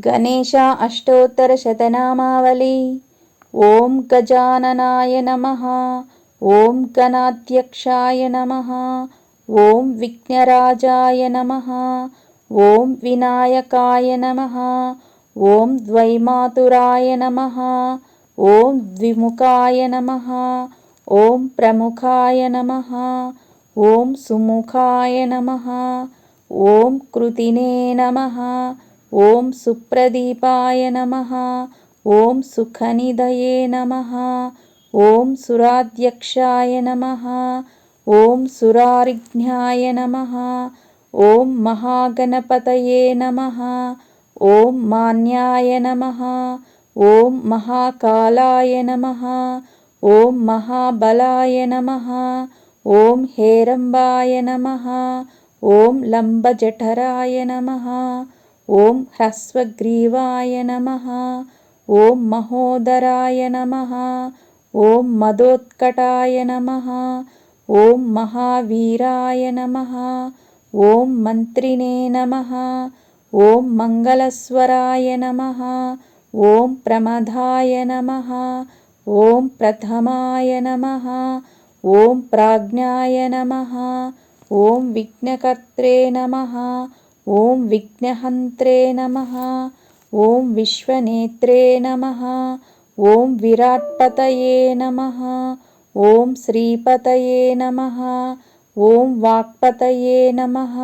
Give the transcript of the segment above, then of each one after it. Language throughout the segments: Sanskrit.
गणेश अष्टोत्तरशतनामावली। ॐ गजाननाय नमः। ॐ गणाध्यक्षाय नमः। ॐ विघ्नराजाय नमः। ॐ विनायकाय नमः। ॐ द्वैमातुराय नमः। ॐ द्विमुखाय नमः। ॐ प्रमुखाय नमः। ॐ सुमुखाय नमः। ॐ कृतिने नमः। ॐ सुप्रदीपाय नमः। ॐ सुखनिधये नमः। ॐ सुराध्यक्षाय नमः। ॐ सुरारिघ्नाय नमः। ॐ महागणपतये नमः। ॐ मान्याय नमः। ॐ महाकालाय नमः। ॐ महाबलाय नमः। ॐ हेरम्बाय नमः। ॐ लम्बजठराय नमः। ॐ ह्रस्वग्रीवाय नमः। ॐ महोदराय नमः। ॐ मदोत्कटाय नमः। ॐ महावीराय नमः। ॐ मन्त्रिणे नमः। ॐ मङ्गलस्वराय नमः। ॐ प्रमदाय नमः। ॐ प्रथमाय नमः। ॐ प्राज्ञाय नमः। ॐ विघ्नकर्त्रे नमः। ॐ विघ्नहन्त्रे नमः। ॐ विश्वनेत्रे नमः। ॐ विराट्पतये नमः। ॐ श्रीपतये नमः। ॐ वाक्पतये नमः।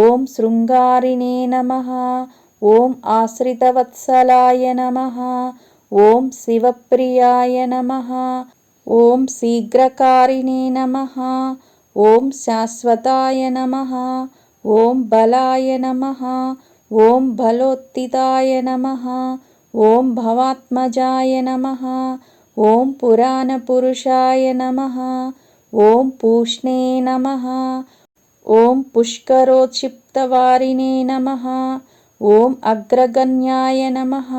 ॐ शृङ्गारिणे नमः। ॐ आश्रितवत्सलाय नमः। ॐ शिवप्रियाय नमः। ॐ शीघ्रकारिणे नमः। ॐ शाश्वताय नमः। ॐ बलाय नमः। ॐ बलोत्थिताय नमः। ॐ भवात्मजाय नमः। ॐ पुराणपुरुषाय नमः। ॐ पूष्णे नमः। ॐ पुष्करोत्क्षिप्तवारिणे नमः। ॐ अग्रगण्याय नमः।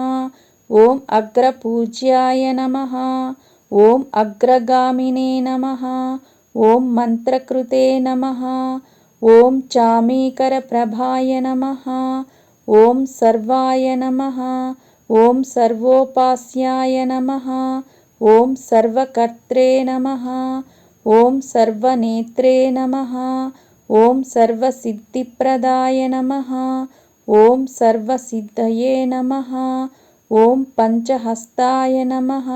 ॐ अग्रपूज्याय नमः। ॐ अग्रगामिने नमः। ॐ मन्त्रकृते नमः। ॐ चामीकरप्रभाय नमः। ॐ सर्वाय नमः। ॐ सर्वोपास्याय नमः। ॐ सर्वकर्त्रे नमः। ॐ सर्वनेत्रे नमः। ॐ सर्वसिद्धिप्रदाय नमः। ॐ सर्वसिद्धये नमः। ॐ पञ्चहस्ताय नमः।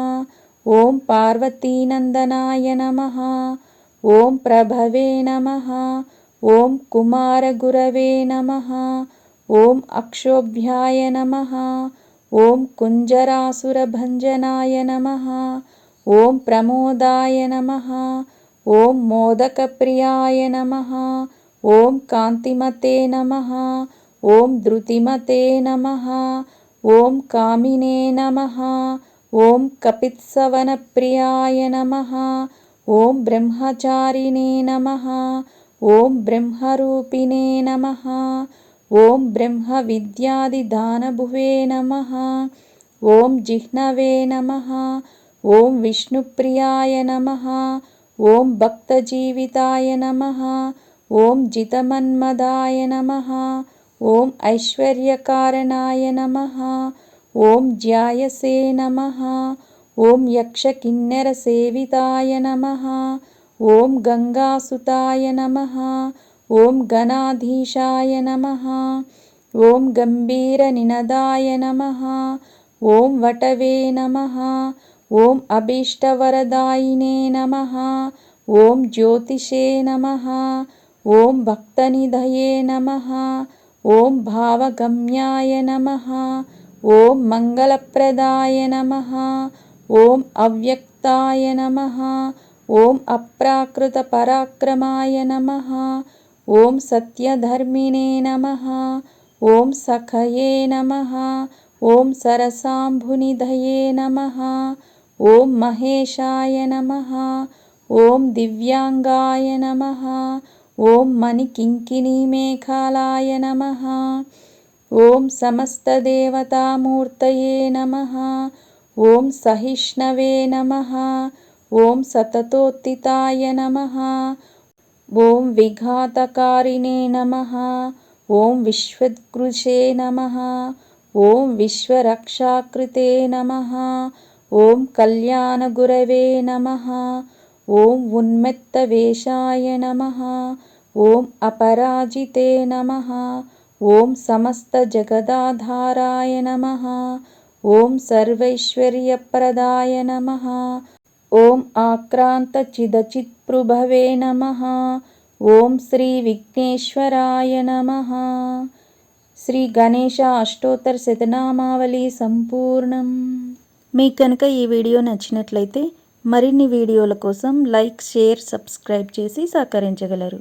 ॐ पार्वतीनन्दनाय नमः। ॐ प्रभवे नमः। ॐ कुमारगुरवे नमः। ॐ अक्षोभ्याय नमः। ॐ कुञ्जरासुरभञ्जनाय नमः। ॐ प्रमोदाय नमः। ॐ मोदकप्रियाय नमः। ॐ कान्तिमते नमः। ॐ धृतिमते नमः। ॐ कामिने नमः। ॐ कपित्सवनप्रियाय नमः। ॐ ब्रह्मचारिणे नमः। ॐ ब्रह्मरूपिणे नमः। ॐ ब्रह्मविद्यादिदानभुवे नमः। ॐ जिह्नवे नमः। ॐ विष्णुप्रियाय नमः। ॐ भक्तजीविताय नमः। ॐ जितमन्मदाय नमः। ॐ ऐश्वर्यकारणाय नमः। ॐ ज्यायसे नमः। ॐ यक्षकिन्नरसेविताय नमः। ॐ गङ्गासुताय नमः। ॐ गणाधीशाय नमः। ॐ गम्भीरनिनदाय नमः। ॐ वटवे नमः। ॐ अभीष्टवरदायिने नमः। ॐ ज्योतिषे नमः। ॐ भक्तनिधये नमः। ॐ भावगम्याय नमः। ॐ मङ्गलप्रदाय नमः। ॐ अव्यक्ताय नमः। ॐ अप्राकृतपराक्रमाय नमः। ॐ सत्यधर्मिणे नमः। ॐ सखये नमः। ॐ सरसाम्भुनिधये नमः। ॐ महेशाय नमः। ॐ दिव्याङ्गाय नमः। ॐ मणिकिङ्किणीमेखलाय नमः। ॐ समस्तदेवतामूर्तये नमः। ॐ सहिष्णवे नमः। ॐ सततोत्थिताय नमः। ॐ विघातकारिणे नमः। ॐ विश्वद्गुरुषे नमः। ఓం విశ్వరక్షాకృతే నమః. ఓం కళ్యాణగురవే నమః. ఓం ఉన్మత్తవేషాయ నమః. ఓం అపరాజితే నమః. ఓం సమస్తజగదాధారాయ నమః. ఓం సర్వైశ్వర్యప్రదాయ నమః. ఓం ఆక్రాంతచిదచిత్ప్రభవే నమః. ఓం శ్రీ విఘ్నేశ్వరాయ నమః. శ్రీ గణేశ అష్టోత్తర శతనామావళి సంపూర్ణం. మీకు కనుక ఈ వీడియో నచ్చినట్లయితే మరిన్ని వీడియోల కోసం లైక్, షేర్, సబ్స్క్రైబ్ చేసి సహకరించగలరు.